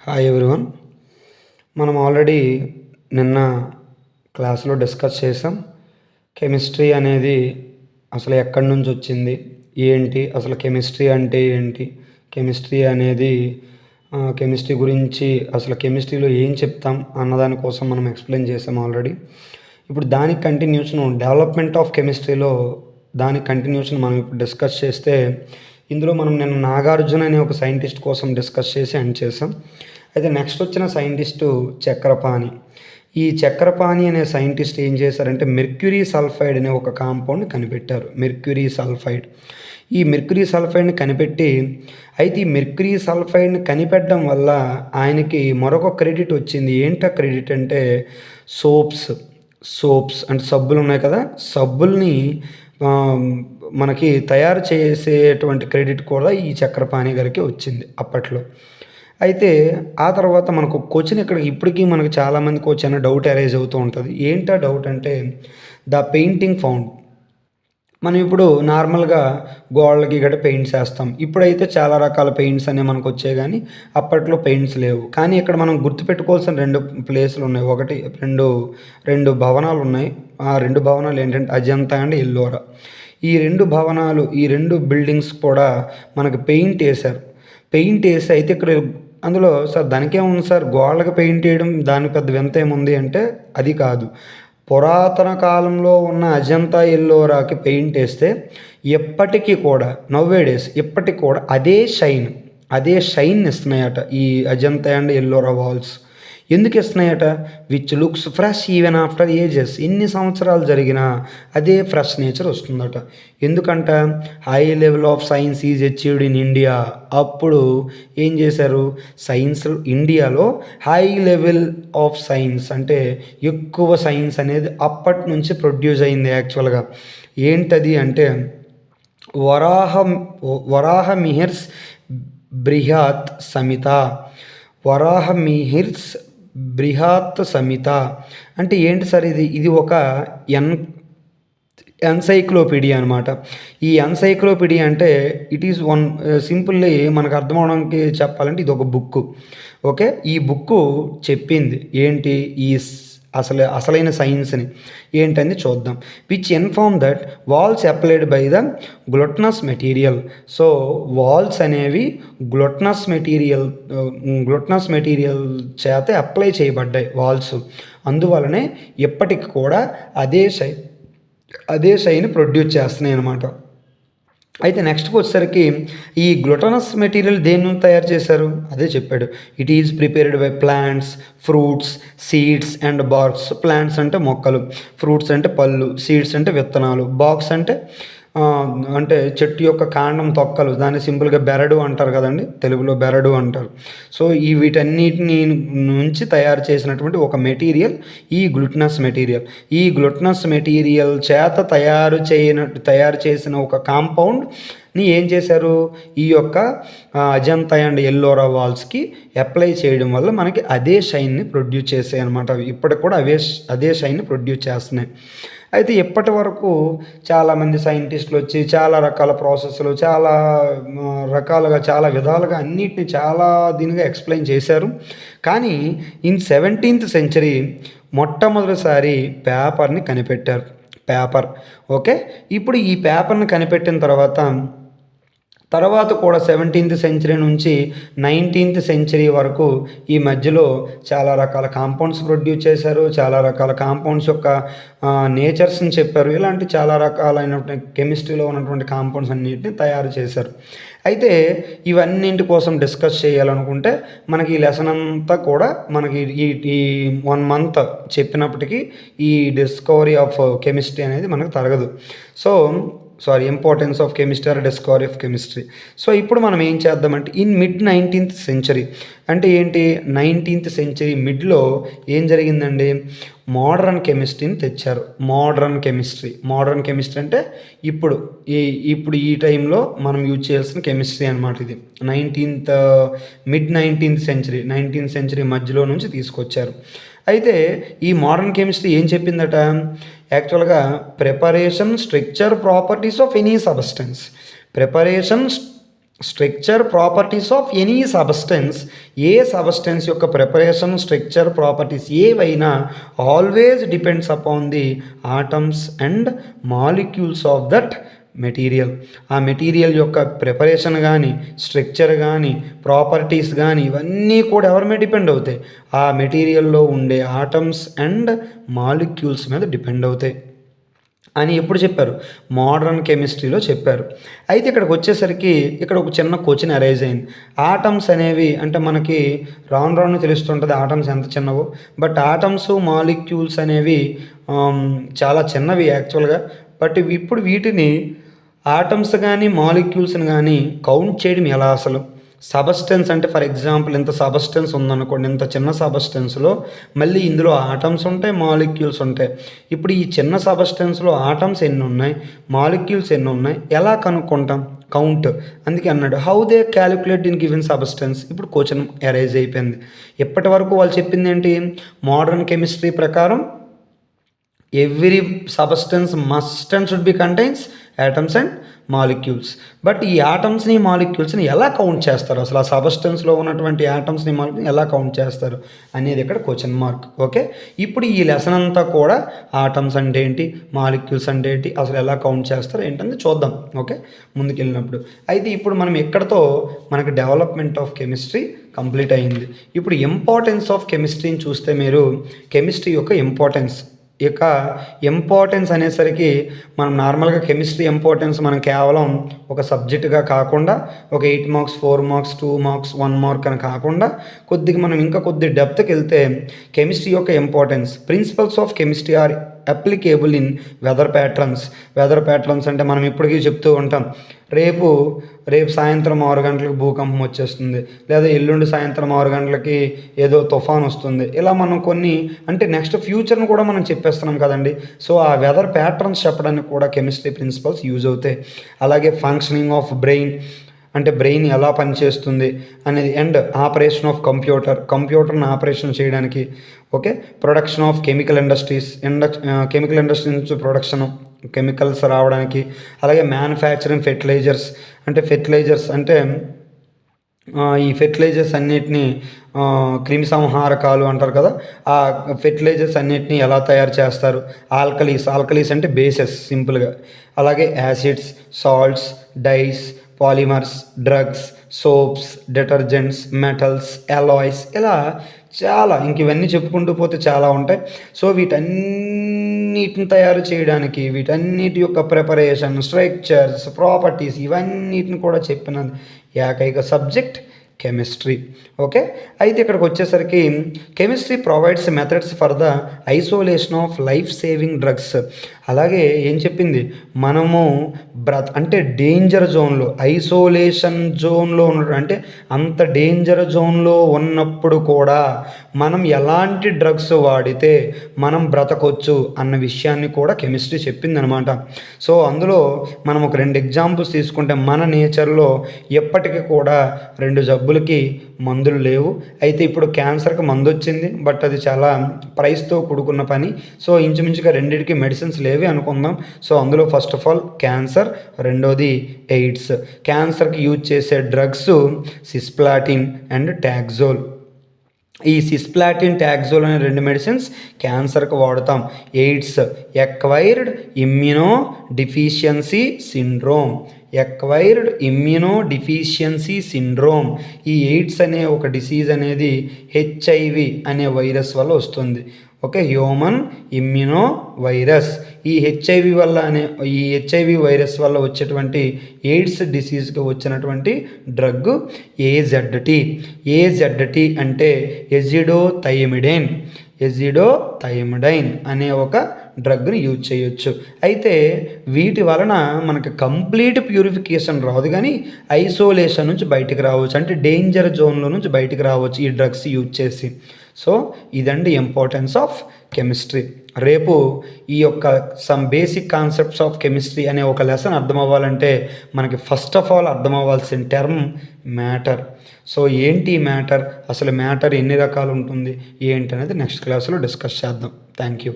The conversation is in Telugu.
Hi everyone. మనం ఆల్రెడీ నిన్న క్లాస్లో డిస్కస్ చేసాం. కెమిస్ట్రీ అనేది అసలు ఎక్కడి నుంచి వచ్చింది, ఏంటి అసలు కెమిస్ట్రీ అంటే ఏంటి, కెమిస్ట్రీ అనేది కెమిస్ట్రీ గురించి అసలు కెమిస్ట్రీలో ఏం చెప్తాం అన్నదాని కోసం మనం ఎక్స్ప్లెయిన్ చేసాం ఆల్రెడీ. ఇప్పుడు దానికి కంటిన్యూషన్ డెవలప్మెంట్ ఆఫ్ కెమిస్ట్రీలో దానికి కంటిన్యూషన్ మనం ఇప్పుడు డిస్కస్ చేస్తే, ఇందులో మనం నిన్న నాగార్జున అనే ఒక సైంటిస్ట్ కోసం డిస్కస్ చేసి ఎండ్ చేసాం. అయితే నెక్స్ట్ వచ్చిన సైంటిస్టు చక్రపాణి. ఈ చక్రపాణి అనే సైంటిస్ట్ ఏం చేశారంటే మెర్క్యూరీ సల్ఫైడ్ అనే ఒక కాంపౌండ్ని కనిపెట్టారు. Mercury sulphide. ఈ మెర్క్యూరీ సల్ఫైడ్ని కనిపెట్టి, అయితే ఈ మెర్క్యూరీ సల్ఫైడ్ని కనిపెట్టడం వల్ల ఆయనకి మరొక క్రెడిట్ వచ్చింది. ఏంటో క్రెడిట్ అంటే సోప్స్ అంటే సబ్బులు ఉన్నాయి కదా, సబ్బుల్ని మనకి తయారు చేసేటువంటి క్రెడిట్ కూడా ఈ చక్రపాణి గారికి వచ్చింది అప్పట్లో. అయితే ఆ తర్వాత మనకు క్వశ్చన్ ఇక్కడ ఇప్పటికీ మనకు చాలామంది క్వశ్చన్ డౌట్ అరైజ్ అవుతూ ఉంటుంది. ఏంటా డౌట్ అంటే ద పెయింటింగ్ ఫౌండ్. మనం ఇప్పుడు నార్మల్గా గోడలకి గట్రా పెయింట్స్ వేస్తాం. ఇప్పుడైతే చాలా రకాల పెయింట్స్ అనేవి మనకు వచ్చాయి, కానీ అప్పట్లో పెయింట్స్ లేవు. కానీ ఇక్కడ మనం గుర్తుపెట్టుకోవాల్సిన రెండు ప్లేసులు ఉన్నాయి. ఒకటి రెండు భవనాలు ఉన్నాయి. ఆ రెండు భవనాలు ఏంటంటే అజంతా అండ్ ఎల్లోరా. ఈ రెండు బిల్డింగ్స్ కూడా మనకు పెయింట్ వేశారు. పెయింట్ వేసి అయితే ఇక్కడ అందులో సార్ దానికేముంది సార్, గోడలకు పెయింట్ వేయడం దానికి పెద్ద వింత ఏముంది అంటే అది కాదు. పురాతన కాలంలో ఉన్న అజంతా ఎల్లోరాకి పెయింట్ వేస్తే ఎప్పటికీ కూడా నవ్వేడేస్ ఇప్పటికి కూడా అదే షైన్ ఇస్తున్నాయట ఈ అజంతా అండ్ ఎల్లోరా వాల్స్. ఎందుకు ఇస్తున్నాయట? Which looks fresh even after ages. ఎన్ని సంవత్సరాలు జరిగినా అదే ఫ్రెష్ నేచర్ వస్తుందట. ఎందుకంట high level of science is achieved in India. అప్పుడు ఏం చేశారు, సైన్స్ ఇండియాలో హై లెవెల్ ఆఫ్ సైన్స్ అంటే ఎక్కువ సైన్స్ అనేది అప్పటి నుంచి ప్రొడ్యూస్ అయింది. యాక్చువల్గా ఏంటది అంటే వరాహమిహిర్స్ బృహత్ సమిత అంటే ఏంటి సార్ ఇది ఒక ఎన్సైక్లోపీడియా అనమాట. ఈ ఎన్సైక్లోపీడియా అంటే ఇట్ ఈజ్ వన్ సింపుల్లీ మనకు అర్థం అవడానికి చెప్పాలంటే ఇది ఒక బుక్. ఓకే, ఈ బుక్ చెప్పింది ఏంటి, ఈ అసలైన సైన్స్ని ఏంటని చూద్దాం. Which inform that walls applied by the glutinous material. So walls అనేవి గ్లూటనస్ మెటీరియల్ చేత అప్లై చేయబడ్డాయి వాల్స్. అందువలనే ఎప్పటికి కూడా అదే షైని ప్రొడ్యూస్ చేస్తున్నాయి అన్నమాట. అయితే నెక్స్ట్కి వచ్చేసరికి ఈ గ్లూటనస్ మెటీరియల్ దేని నుంచి తయారు చేశారు అదే చెప్పాడు. It is prepared by plants, fruits, seeds and barks. Plants అంటే మొక్కలు, ఫ్రూట్స్ అంటే పళ్ళు, సీడ్స్ అంటే విత్తనాలు, బాక్స్ అంటే చెట్టు యొక్క కాండం తొక్కలు. దాన్ని సింపుల్గా బెరడు అంటారు కదండి, తెలుగులో బెరడు అంటారు. సో వీటన్నిటిని నుంచి తయారు చేసినటువంటి ఒక మెటీరియల్ ఈ గ్లూటనస్ మెటీరియల్ చేత తయారు చేసిన ఒక కాంపౌండ్ని ఏం చేశారు, ఈ యొక్క అజంతా అండ్ ఎల్లోరా వాల్స్కి అప్లై చేయడం వల్ల మనకి అదే షైన్ని ప్రొడ్యూస్ చేసాయి అనమాట. ఇప్పటికి కూడా అదే షైన్ని ప్రొడ్యూస్ చేస్తున్నాయి. అయితే ఇప్పటి వరకు చాలామంది సైంటిస్టులు వచ్చి చాలా రకాల ప్రాసెస్లు చాలా రకాలుగా చాలా విధాలుగా అన్నిటిని చాలా దీనిగా ఎక్స్ప్లెయిన్ చేశారు. కానీ ఇన్ 17th century మొట్టమొదటిసారి పేపర్ని కనిపెట్టారు. ఓకే, ఇప్పుడు ఈ పేపర్ని కనిపెట్టిన తర్వాత కూడా 17th century నుంచి 19th century వరకు ఈ మధ్యలో చాలా రకాల కాంపౌండ్స్ ప్రొడ్యూస్ చేశారు. చాలా రకాల కాంపౌండ్స్ యొక్క నేచర్స్ని చెప్పారు. ఇలాంటి చాలా రకాలైనటువంటి కెమిస్ట్రీలో ఉన్నటువంటి కాంపౌండ్స్ అన్నింటినీ తయారు చేశారు. అయితే ఇవన్నింటి కోసం డిస్కస్ చేయాలనుకుంటే మనకి ఈ లెసన్ అంతా కూడా మనకి ఈ 1 month చెప్పినప్పటికీ ఈ డిస్కవరీ ఆఫ్ కెమిస్ట్రీ అనేది మనకు తరగదు. Importance of chemistry are discovery of chemistry. So ఇప్పుడు మనం ఏం చేద్దామంటే ఇన్ మిడ్ 19th century అంటే ఏంటి, 19th century మిడ్లో ఏం జరిగిందండి, మోడర్న్ కెమిస్ట్రీని తెచ్చారు. మోడర్న్ కెమిస్ట్రీ అంటే ఇప్పుడు ఈ టైంలో మనం యూజ్ చేయాల్సిన కెమిస్ట్రీ అనమాట. ఇది మిడ్ 19th century మధ్యలో నుంచి తీసుకొచ్చారు. అయితే ఈ మోడర్న్ కెమిస్ట్రీ ఏం చెప్పిందట, యాక్చువల్గా preparation, structure, properties of any substance. Preparation, structure properties of any substance, A substance యొక్క ప్రిపరేషన్, స్ట్రక్చర్ ప్రాపర్టీస్ ఏవైనా always depends upon the atoms and molecules of that material. ఆ మెటీరియల్ యొక్క ప్రిపరేషన్ కానీ, స్ట్రక్చర్ కానీ, ప్రాపర్టీస్ కానీ ఇవన్నీ కూడా ఎవరి మీద డిపెండ్ అవుతాయి? ఆ మెటీరియల్లో ఉండే ఆటమ్స్ అండ్ మాలిక్యూల్స్ మీద డిపెండ్ అవుతాయి అని ఎప్పుడు చెప్పారు? మోడర్న్ కెమిస్ట్రీలో చెప్పారు. అయితే ఇక్కడికి వచ్చేసరికి ఇక్కడ ఒక చిన్న క్వశ్చన్ అరైజ్ అయింది. ఆటమ్స్ అనేవి అంటే మనకి రాను రాను తెలుస్తుంటుంది ఆటమ్స్ ఎంత చిన్నవో. బట్ ఆటమ్స్ మాలిక్యూల్స్ అనేవి చాలా చిన్నవి యాక్చువల్గా. బట్ ఇప్పుడు వీటిని ఆటమ్స్ కానీ మాలిక్యూల్స్ని కానీ కౌంట్ చేయడం ఎలా అసలు? సబస్టెన్స్ అంటే ఫర్ ఎగ్జాంపుల్ ఇంత సబస్టెన్స్ ఉందనుకోండి, ఇంత చిన్న సబస్టెన్స్లో మళ్ళీ ఇందులో ఆటమ్స్ ఉంటాయి, మాలిక్యూల్స్ ఉంటాయి. ఇప్పుడు ఈ చిన్న సబస్టెన్స్లో ఆటమ్స్ ఎన్ని ఉన్నాయి, మాలిక్యూల్స్ ఎన్ని ఉన్నాయి, ఎలా కనుక్కుంటాం? కౌంట్. అందుకే అన్నాడు how they calculate in given substance. ఇప్పుడు క్వశ్చన్ అరైజ్ అయిపోయింది. ఇప్పటి వరకు వాళ్ళు చెప్పింది ఏంటి? మోడర్న్ కెమిస్ట్రీ ప్రకారం every substance must and should be contains atoms and molecules. But ఈ ఆటమ్స్ని మాలిక్యూల్స్ని ఎలా కౌంట్ చేస్తారు అసలు? ఆ సబస్టెన్స్లో ఉన్నటువంటి ఆటమ్స్ని మాలిక్యూల్ని ఎలా కౌంట్ చేస్తారు అనేది ఇక్కడ క్వశ్చన్ మార్క్. ఓకే, ఇప్పుడు ఈ లెసన్ అంతా కూడా ఆటమ్స్ అంటే ఏంటి, మాలిక్యూల్స్ అంటే ఏంటి, అసలు ఎలా కౌంట్ చేస్తారు ఏంటంటే చూద్దాం. ఓకే, ముందుకెళ్ళినప్పుడు అయితే ఇప్పుడు మనం ఎక్కడితో మనకి డెవలప్మెంట్ ఆఫ్ కెమిస్ట్రీ కంప్లీట్ అయింది. ఇప్పుడు ఇంపార్టెన్స్ ఆఫ్ కెమిస్ట్రీని చూస్తే మీరు కెమిస్ట్రీ యొక్క ఇంపార్టెన్స్ అనేసరికి మనం నార్మల్గా కెమిస్ట్రీ ఇంపార్టెన్స్ మనం కేవలం ఒక సబ్జెక్టుగా కాకుండా ఒక 8 మార్క్స్ 4 మార్క్స్ 2 మార్క్స్ 1 మార్క్ అని కాకుండా కొద్దిగా మనం ఇంకా కొద్ది డెప్త్కి వెళ్తే కెమిస్ట్రీ యొక్క importance, principles of chemistry are applicable in weather patterns అంటే మనం ఇప్పటికీ చెప్తూ ఉంటాం రేపు సాయంత్రం 6 గంటలకు భూకంపం వచ్చేస్తుంది, లేదా ఎల్లుండి సాయంత్రం 6 గంటలకి ఏదో తుఫాన్ వస్తుంది. ఇలా మనం కొన్ని అంటే నెక్స్ట్ ఫ్యూచర్ని కూడా మనం చెప్పేస్తున్నాం కదండి. సో ఆ వెదర్ ప్యాటర్న్స్ చెప్పడానికి కూడా కెమిస్ట్రీ ప్రిన్సిపల్స్ యూజ్ అవుతాయి. అలాగే ఫంక్షనింగ్ ఆఫ్ బ్రెయిన్ అంటే బ్రెయిన్ ఎలా పనిచేస్తుంది అనేది, అండ్ ఆపరేషన్ ఆఫ్ కంప్యూటర్ని ఆపరేషన్ చేయడానికి. Okay, production of chemical industry నుంచి ప్రొడక్షన్ కెమికల్స్ రావడానికి. అలాగే మ్యానుఫ్యాక్చరింగ్ ఫెర్టిలైజర్స్ అంటే ఈ ఫెర్టిలైజర్స్ అన్నిటినీ క్రిమిసంహారకాలు అంటారు కదా, ఆ ఫెర్టిలైజర్స్ అన్నిటినీ ఎలా తయారు చేస్తారు. ఆల్కలీస్ అంటే బేసెస్ సింపుల్గా. అలాగే acids, salts, dyes, polymers, drugs, soaps, detergents, metals, alloys, ఇలా చాలా ఇంక ఇవన్నీ చెప్పుకుంటూ పోతే చాలా ఉంటాయి. సో వీటన్నిటిని తయారు చేయడానికి వీటన్నిటి యొక్క ప్రిపరేషన్, స్ట్రక్చర్స్, ప్రాపర్టీస్ ఇవన్నిటిని కూడా చెప్పినది ఏకైక సబ్జెక్ట్ కెమిస్ట్రీ. ఓకే, అయితే ఇక్కడికి వచ్చేసరికి chemistry provides methods for the isolation of life saving drugs. అలాగే ఏం చెప్పింది, మనము అంటే డేంజర్ జోన్లో, ఐసోలేషన్ జోన్లో ఉన్న అంటే అంత డేంజర్ జోన్లో ఉన్నప్పుడు కూడా మనం ఎలాంటి డ్రగ్స్ వాడితే మనం బ్రతకొచ్చు అన్న విషయాన్ని కూడా కెమిస్ట్రీ చెప్పింది అనమాట. సో అందులో మనం ఒక 2 ఎగ్జాంపుల్స్ తీసుకుంటే మన నేచర్లో ఎప్పటికీ కూడా 2 జబ్బులకి మందులు లేవు. అయితే ఇప్పుడు క్యాన్సర్కి మందు వచ్చింది, బట్ అది చాలా ప్రైస్తో కూడుకున్న పని. సో ఇంచుమించుగా 2కి మెడిసిన్స్ లేవే అనుకుందాం. సో అందులో ఫస్ట్ ఆఫ్ ఆల్ క్యాన్సర్, రెండోది ఎయిడ్స్. క్యాన్సర్కి యూజ్ చేసే డ్రగ్స్ సిస్ప్లాటిన్ అండ్ టాక్సోల్. ఈ సిస్ప్లాటిన్, టాక్సోల్ అనే 2 మెడిసిన్స్ క్యాన్సర్కి వాడతాం. AIDS acquired immuno deficiency syndrome. ఈ ఎయిడ్స్ అనే ఒక డిసీజ్ అనేది HIV అనే వైరస్ వల్ల వస్తుంది. Okay, human immuno virus. ఈ హెచ్ఐవి వైరస్ వల్ల వచ్చేటువంటి ఎయిడ్స్ డిసీజ్కి వచ్చినటువంటి డ్రగ్ AZT అంటే ఎజిడోథైమిడైన్ అనే ఒక డ్రగ్ని యూజ్ చేయొచ్చు. అయితే వీటి వలన మనకి కంప్లీట్ ప్యూరిఫికేషన్ రాదు, కానీ ఐసోలేషన్ నుంచి బయటికి రావచ్చు, అంటే డేంజర్ జోన్లో నుంచి బయటికి రావచ్చు ఈ డ్రగ్స్ యూజ్ చేసి. సో ఇదండి ఇంపార్టెన్స్ ఆఫ్ కెమిస్ట్రీ. రేపు ఈ యొక్క some basic concepts of chemistry అనే ఒక లెసన్ అర్థం అవ్వాలంటే మనకి ఫస్ట్ ఆఫ్ ఆల్ అర్థం అవ్వాల్సిన టర్మ్ మ్యాటర్. సో ఏంటి మ్యాటర్, అసలు మ్యాటర్ ఎన్ని రకాలు ఉంటుంది ఏంటి అనేది నెక్స్ట్ క్లాస్లో డిస్కస్ చేద్దాం. Thank you.